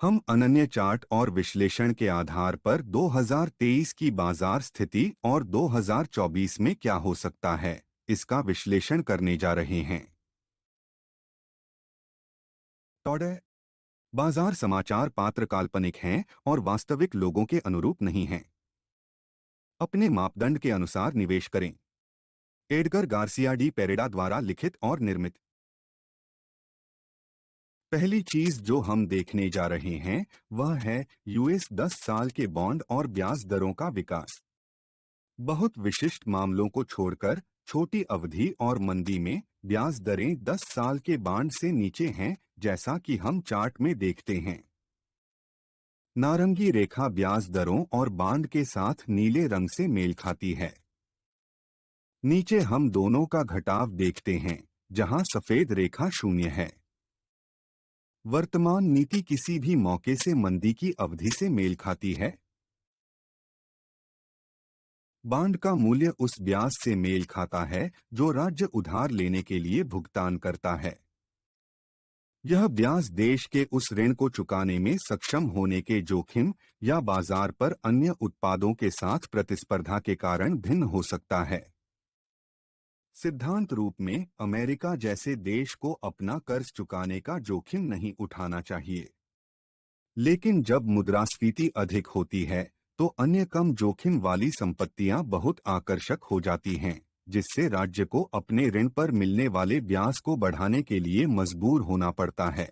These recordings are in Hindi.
हम अनन्य चार्ट और विश्लेषण के आधार पर 2023 की बाजार स्थिति और 2024 में क्या हो सकता है, इसका विश्लेषण करने जा रहे हैं। टॉडे बाजार समाचार पात्र काल्पनिक हैं और वास्तविक लोगों के अनुरूप नहीं हैं। अपने मापदंड के अनुसार निवेश करें। एडगर गार्सिया डी पेरेडा द्वारा लिखित और निर्मित। पहली चीज जो हम देखने जा रहे हैं वह है यूएस 10 साल के बॉन्ड और ब्याज दरों का विकास। बहुत विशिष्ट मामलों को छोड़कर छोटी अवधि और मंदी में ब्याज दरें 10 साल के बॉन्ड से नीचे हैं, जैसा कि हम चार्ट में देखते हैं। नारंगी रेखा ब्याज दरों और बॉन्ड के साथ नीले रंग से मेल खाती है। नीचे हम दोनों का घटाव देखते हैं, जहां सफेद रेखा शून्य है। वर्तमान नीति किसी भी मौके से मंदी की अवधि से मेल खाती है। बॉन्ड का मूल्य उस ब्याज से मेल खाता है जो राज्य उधार लेने के लिए भुगतान करता है। यह ब्याज देश के उस ऋण को चुकाने में सक्षम होने के जोखिम या बाजार पर अन्य उत्पादों के साथ प्रतिस्पर्धा के कारण भिन्न हो सकता है। सिद्धांत रूप में अमेरिका जैसे देश को अपना कर्ज चुकाने का जोखिम नहीं उठाना चाहिए। लेकिन जब मुद्रास्फीति अधिक होती है तो अन्य कम जोखिम वाली संपत्तियां बहुत आकर्षक हो जाती हैं, जिससे राज्य को अपने ऋण पर मिलने वाले ब्याज को बढ़ाने के लिए मजबूर होना पड़ता है।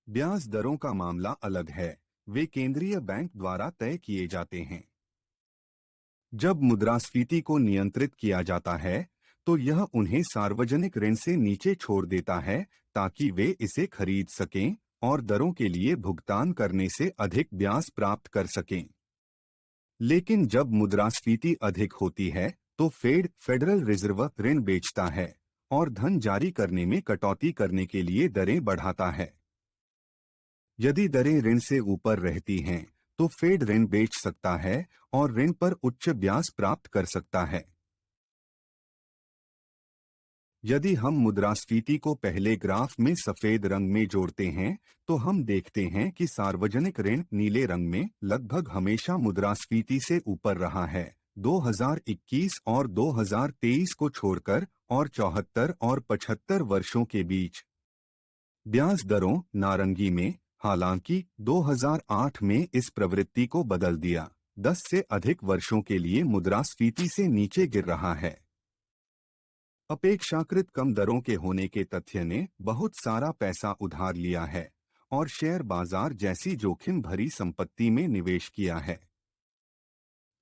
ब्याज दरों का मामला अलग है, वे केंद्रीय बैंक द्वारा तय किए जाते हैं। जब मुद्रास्फीति को नियंत्रित किया जाता है तो यह उन्हें सार्वजनिक ऋण से नीचे छोड़ देता है ताकि वे इसे खरीद सकें और दरों के लिए भुगतान करने से अधिक ब्याज प्राप्त कर सकें। लेकिन जब मुद्रास्फीति अधिक होती है तो फेडरल रिजर्व ऋण बेचता है और धन जारी करने में कटौती करने के लिए दरें बढ़ाता है। यदि दरें ऋण से ऊपर रहती हैं तो फेड ऋण बेच सकता है और ऋण पर उच्च ब्याज प्राप्त कर सकता है। यदि हम मुद्रास्फीति को पहले ग्राफ में सफेद रंग में जोड़ते हैं तो हम देखते हैं कि सार्वजनिक ऋण नीले रंग में लगभग हमेशा मुद्रास्फीति से ऊपर रहा है, 2021 और 2023 को छोड़कर, और 74 और 75 वर्षों के बीच। ब्याज दरों नारंगी में, हालांकि 2008 में इस प्रवृत्ति को बदल दिया, 10 से अधिक वर्षों के लिए मुद्रास्फीति से नीचे गिर रहा है। अपेक्षाकृत कम दरों के होने के तथ्य ने बहुत सारा पैसा उधार लिया है और शेयर बाजार जैसी जोखिम भरी संपत्ति में निवेश किया है।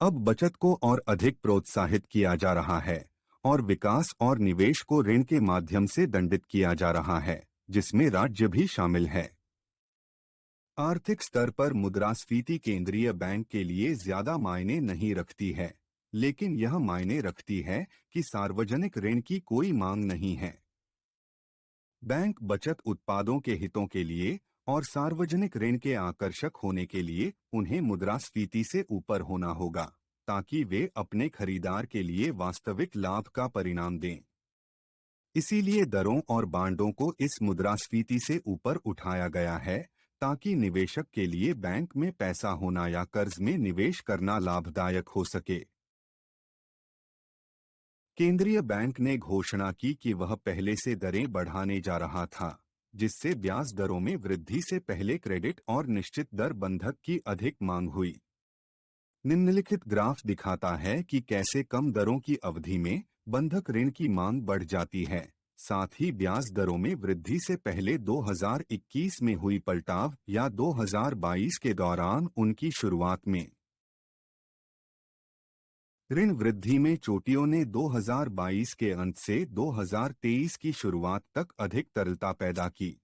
अब बचत को और अधिक प्रोत्साहित किया जा रहा है और विकास और निवेश को ऋण के माध्यम से दंडित किया जा रहा है, जिसमें राज्य भी शामिल है। आर्थिक स्तर पर मुद्रास्फीति केंद्रीय बैंक के लिए ज्यादा मायने नहीं रखती है, लेकिन यह मायने रखती है कि सार्वजनिक ऋण की कोई मांग नहीं है। बैंक बचत उत्पादों के हितों के लिए और सार्वजनिक ऋण के आकर्षक होने के लिए उन्हें मुद्रास्फीति से ऊपर होना होगा, ताकि वे अपने खरीदार के लिए वास्तविक लाभ का परिणाम दें। इसीलिए दरों और बांडों को इस मुद्रास्फीति से ऊपर उठाया गया है, ताकि निवेशक के लिए बैंक में पैसा होना या कर्ज में निवेश करना लाभदायक हो सके। केंद्रीय बैंक ने घोषणा की कि वह पहले से दरें बढ़ाने जा रहा था, जिससे ब्याज दरों में वृद्धि से पहले क्रेडिट और निश्चित दर बंधक की अधिक मांग हुई। निम्नलिखित ग्राफ दिखाता है कि कैसे कम दरों की अवधि में बंधक ऋण की मांग बढ़ जाती है, साथ ही ब्याज दरों में वृद्धि से पहले 2021 में हुई पलटाव या 2022 के दौरान उनकी शुरुआत में। ऋण वृद्धि में चोटियों ने 2022 के अंत से 2023 की शुरुआत तक अधिक तरलता पैदा की।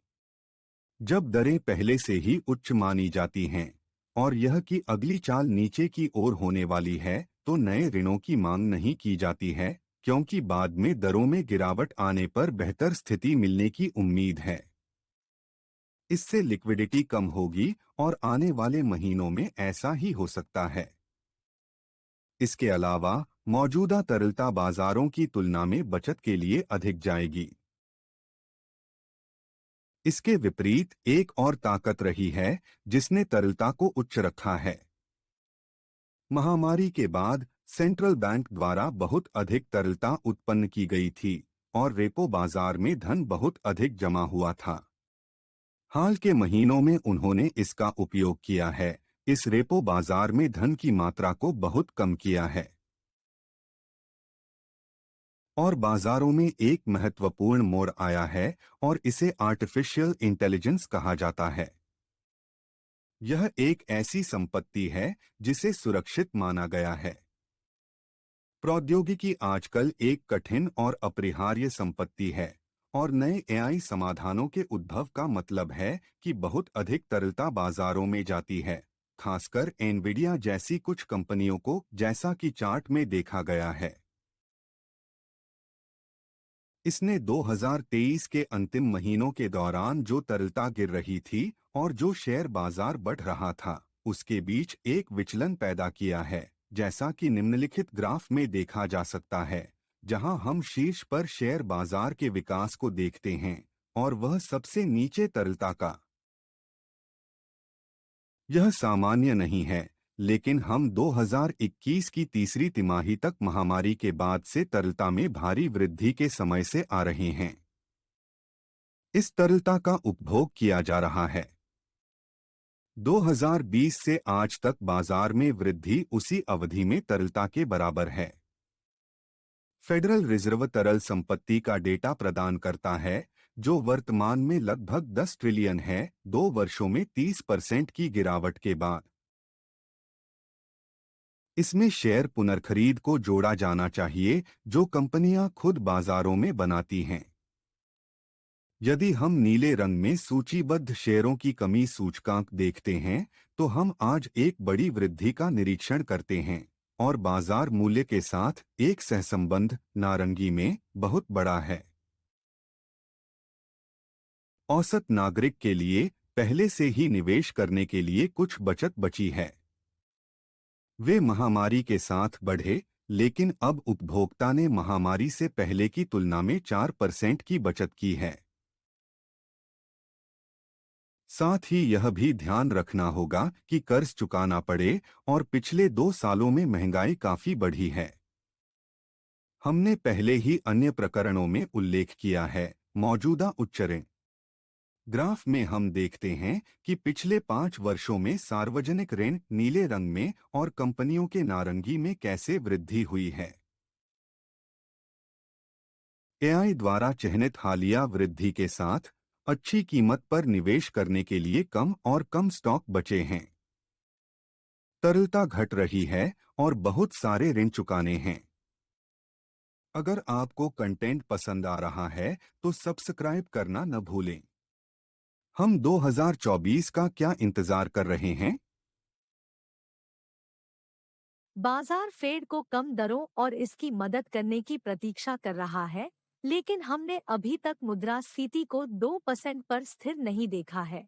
जब दरें पहले से ही उच्च मानी जाती हैं और यह कि अगली चाल नीचे की ओर होने वाली है, तो नए ऋणों की मांग नहीं की जाती है, क्योंकि बाद में दरों में गिरावट आने पर बेहतर स्थिति मिलने की उम्मीद है। इससे लिक्विडिटी कम होगी और आने वाले महीनों में ऐसा ही हो सकता है। इसके अलावा मौजूदा तरलता बाजारों की तुलना में बचत के लिए अधिक जाएगी। इसके विपरीत एक और ताकत रही है जिसने तरलता को उच्च रखा है। महामारी के बाद सेंट्रल बैंक द्वारा बहुत अधिक तरलता उत्पन्न की गई थी और रेपो बाजार में धन बहुत अधिक जमा हुआ था। हाल के महीनों में उन्होंने इसका उपयोग किया है, इस रेपो बाजार में धन की मात्रा को बहुत कम किया है और बाजारों में एक महत्वपूर्ण मोड़ आया है और इसे आर्टिफिशियल इंटेलिजेंस कहा जाता है। यह एक ऐसी संपत्ति है जिसे सुरक्षित माना गया है। प्रौद्योगिकी आजकल एक कठिन और अपरिहार्य संपत्ति है और नए एआई समाधानों के उद्भव का मतलब है कि बहुत अधिक तरलता बाजारों में जाती है, खासकर एनवीडिया जैसी कुछ कंपनियों को, जैसा कि चार्ट में देखा गया है। इसने 2023 के अंतिम महीनों के दौरान जो तरलता गिर रही थी और जो शेयर बाजार बढ़ रहा था, उसके बीच एक विचलन पैदा किया है, जैसा कि निम्नलिखित ग्राफ में देखा जा सकता है, जहां हम शीर्ष पर शेयर बाजार के विकास को देखते हैं और वह सबसे नीचे तरलता का। यह सामान्य नहीं है, लेकिन हम 2021 की तीसरी तिमाही तक महामारी के बाद से तरलता में भारी वृद्धि के समय से आ रहे हैं। इस तरलता का उपभोग किया जा रहा है। 2020 से आज तक बाजार में वृद्धि उसी अवधि में तरलता के बराबर है। फेडरल रिजर्व तरल संपत्ति का डेटा प्रदान करता है, जो वर्तमान में लगभग 10 ट्रिलियन है, 2 वर्षों में 30% की गिरावट के बाद। इसमें शेयर पुनर्खरीद को जोड़ा जाना चाहिए जो कंपनियां खुद बाजारों में बनाती हैं। यदि हम नीले रंग में सूचीबद्ध शेयरों की कमी सूचकांक देखते हैं, तो हम आज एक बड़ी वृद्धि का निरीक्षण करते हैं और बाजार मूल्य के साथ एक सहसंबंध नारंगी में बहुत बड़ा है। औसत नागरिक के लिए पहले से ही निवेश करने के लिए कुछ बचत बची है। वे महामारी के साथ बढ़े, लेकिन अब उपभोक्ता ने महामारी से पहले की तुलना में 4% की बचत की है। साथ ही यह भी ध्यान रखना होगा कि कर्ज चुकाना पड़े और पिछले 2 सालों में महंगाई काफी बढ़ी है। हमने पहले ही अन्य प्रकरणों में उल्लेख किया है, मौजूदा उच्च ऋण। ग्राफ में हम देखते हैं कि पिछले 5 वर्षों में सार्वजनिक ऋण नीले रंग में और कंपनियों के नारंगी में कैसे वृद्धि हुई है। एआई द्वारा चिह्नित हालिया वृद्धि के साथ अच्छी कीमत पर निवेश करने के लिए कम और कम स्टॉक बचे हैं। तरलता घट रही है और बहुत सारे ऋण चुकाने हैं। अगर आपको कंटेंट पसंद आ रहा है तो सब्सक्राइब करना न भूलें। हम 2024 का क्या इंतजार कर रहे हैं? बाजार फेड को कम दरों और इसकी मदद करने की प्रतीक्षा कर रहा है, लेकिन हमने अभी तक मुद्रास्फीति को 2% पर स्थिर नहीं देखा है।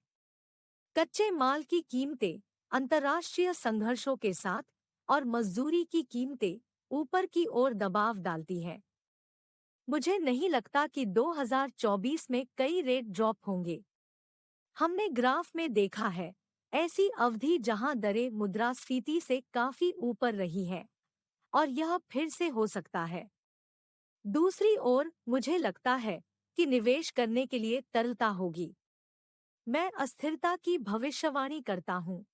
कच्चे माल की कीमतें अंतर्राष्ट्रीय संघर्षों के साथ और मजदूरी की कीमतें ऊपर की ओर दबाव डालती हैं। मुझे नहीं लगता कि 2024 में कई रेट ड्रॉप होंगे। हमने ग्राफ में देखा है ऐसी अवधि जहां दरें मुद्रास्फीति से काफी ऊपर रही हैं, और यह फिर से हो सकता है। दूसरी ओर मुझे लगता है कि निवेश करने के लिए तरलता होगी। मैं अस्थिरता की भविष्यवाणी करता हूँ।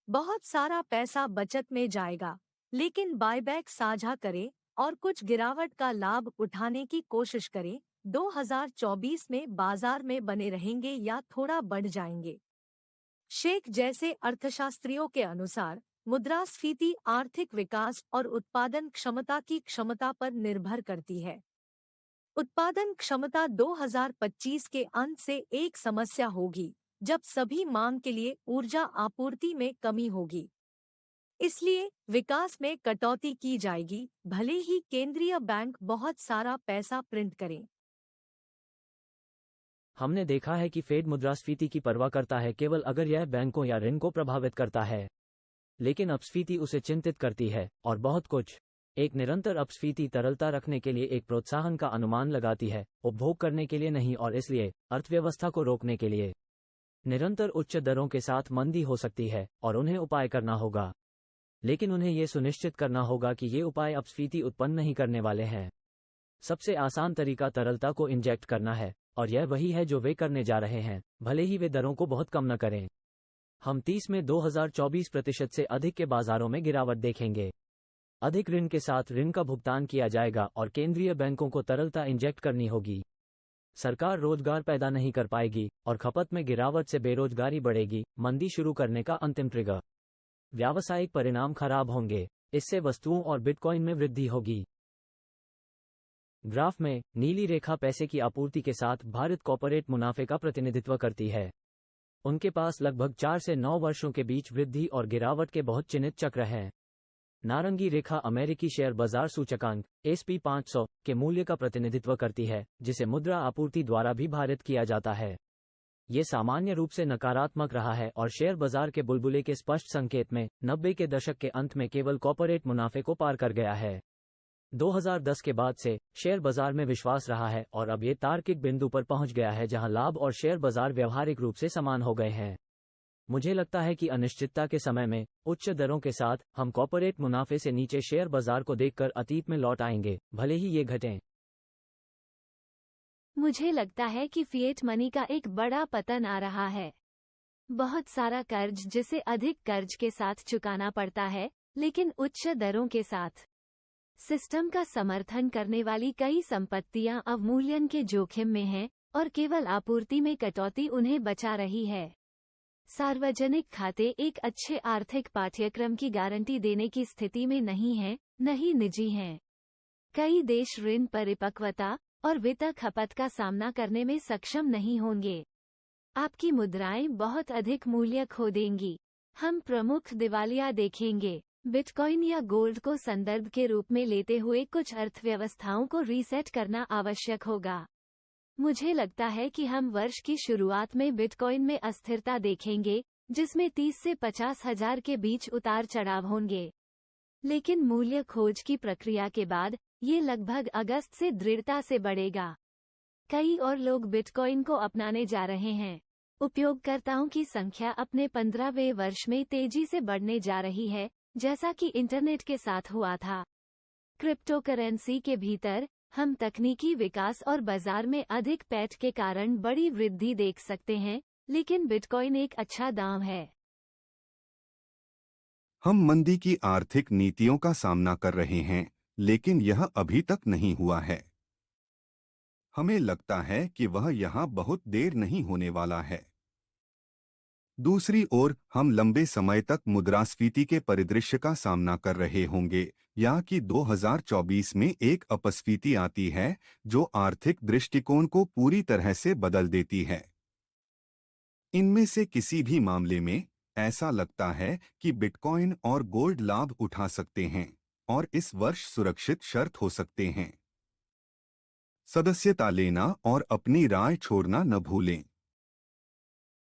बहुत सारा पैसा बचत में जाएगा, लेकिन बायबैक साझा करें और कुछ गिरावट का लाभ उठाने की कोशिश करें। 2024 में बाजार में बने रहेंगे या थोड़ा बढ़ जाएंगे। शेख जैसे अर्थशास्त्रियों के अनुसार मुद्रास्फीति आर्थिक विकास और उत्पादन क्षमता की क्षमता पर निर्भर करती है। उत्पादन क्षमता 2025 के अंत से एक समस्या होगी, जब सभी मांग के लिए ऊर्जा आपूर्ति में कमी होगी। इसलिए विकास में कटौती की जाएगी, भले ही केंद्रीय बैंक बहुत सारा पैसा प्रिंट करें। हमने देखा है कि फेड मुद्रास्फीति की परवाह करता है केवल अगर यह बैंकों या ऋण को प्रभावित करता है, लेकिन अपस्फीति उसे चिंतित करती है और बहुत कुछ। एक निरंतर अपस्फीति तरलता रखने के लिए एक प्रोत्साहन का अनुमान लगाती है, उपभोग करने के लिए नहीं, और इसलिए अर्थव्यवस्था को रोकने के लिए। निरंतर उच्च दरों के साथ मंदी हो सकती है और उन्हें उपाय करना होगा, लेकिन उन्हें यह सुनिश्चित करना होगा कि ये उपाय अपस्फीति उत्पन्न नहीं करने वाले हैं। सबसे आसान तरीका तरलता को इंजेक्ट करना है, और यह वही है जो वे करने जा रहे हैं, भले ही वे दरों को बहुत कम न करें। हम 30 में 2024% से अधिक के बाजारों में गिरावट देखेंगे। अधिक ऋण के साथ ऋण का भुगतान किया जाएगा और केंद्रीय बैंकों को तरलता इंजेक्ट करनी होगी। सरकार रोजगार पैदा नहीं कर पाएगी और खपत में गिरावट से बेरोजगारी बढ़ेगी, मंदी शुरू करने का अंतिम ट्रिगर। व्यावसायिक परिणाम खराब होंगे, इससे वस्तुओं और बिटकॉइन में वृद्धि होगी। ग्राफ में नीली रेखा पैसे की आपूर्ति के साथ भारित कॉर्पोरेट मुनाफे का प्रतिनिधित्व करती है। उनके पास लगभग 4 से 9 वर्षों के बीच वृद्धि और गिरावट के बहुत चिन्हित चक्र हैं। नारंगी रेखा अमेरिकी शेयर बाजार सूचकांक SP 500 के मूल्य का प्रतिनिधित्व करती है, जिसे मुद्रा आपूर्ति द्वारा भी भारित किया जाता है। ये सामान्य रूप से नकारात्मक रहा है और शेयर बाजार के बुलबुले के स्पष्ट संकेत में 90 के दशक के अंत में केवल कॉर्पोरेट मुनाफे को पार कर गया है। 2010 के बाद से शेयर बाजार में विश्वास रहा है और अब ये तार्किक बिंदु पर पहुंच गया है जहां लाभ और शेयर बाजार व्यवहारिक रूप से समान हो गए हैं। मुझे लगता है कि अनिश्चितता के समय में उच्च दरों के साथ हम कॉर्पोरेट मुनाफे से नीचे शेयर बाजार को देखकर अतीत में लौट आएंगे, भले ही ये घटें। मुझे लगता है कि फिएट मनी का एक बड़ा पतन आ रहा है। बहुत सारा कर्ज जिसे अधिक कर्ज के साथ चुकाना पड़ता है, लेकिन उच्च दरों के साथ। सिस्टम का समर्थन करने वाली कई संपत्तियां अवमूल्यन के जोखिम में हैं और केवल आपूर्ति में कटौती उन्हें बचा रही है। सार्वजनिक खाते एक अच्छे आर्थिक पाठ्यक्रम की गारंटी देने की स्थिति में नहीं हैं, न ही निजी हैं। कई देश ऋण परिपक्वता और वित्त खपत का सामना करने में सक्षम नहीं होंगे। आपकी मुद्राएं बहुत अधिक मूल्य खो देंगी। हम प्रमुख दिवालिया देखेंगे। बिटकॉइन या गोल्ड को संदर्भ के रूप में लेते हुए कुछ अर्थव्यवस्थाओं को रीसेट करना आवश्यक होगा। मुझे लगता है कि हम वर्ष की शुरुआत में बिटकॉइन में अस्थिरता देखेंगे, जिसमें 30 से 50 हजार के बीच उतार चढ़ाव होंगे। लेकिन मूल्य खोज की प्रक्रिया के बाद ये लगभग अगस्त से दृढ़ता से बढ़ेगा। कई और लोग बिटकॉइन को अपनाने जा रहे हैं। उपयोगकर्ताओं की संख्या अपने 15वें वर्ष में तेजी से बढ़ने जा रही है, जैसा कि इंटरनेट के साथ हुआ था। क्रिप्टोकरेंसी के भीतर हम तकनीकी विकास और बाजार में अधिक पैठ के कारण बड़ी वृद्धि देख सकते हैं, लेकिन बिटकॉइन एक अच्छा दांव है। हम मंदी की आर्थिक नीतियों का सामना कर रहे हैं, लेकिन यह अभी तक नहीं हुआ है। हमें लगता है कि वह यहाँ बहुत देर नहीं होने वाला है। दूसरी ओर, हम लंबे समय तक मुद्रास्फीति के परिदृश्य का सामना कर रहे होंगे, या कि 2024 में एक अपस्फीति आती है जो आर्थिक दृष्टिकोण को पूरी तरह से बदल देती है। इनमें से किसी भी मामले में ऐसा लगता है कि बिटकॉइन और गोल्ड लाभ उठा सकते हैं और इस वर्ष सुरक्षित शर्त हो सकते हैं। सदस्यता लेना और अपनी राय छोड़ना न भूलें।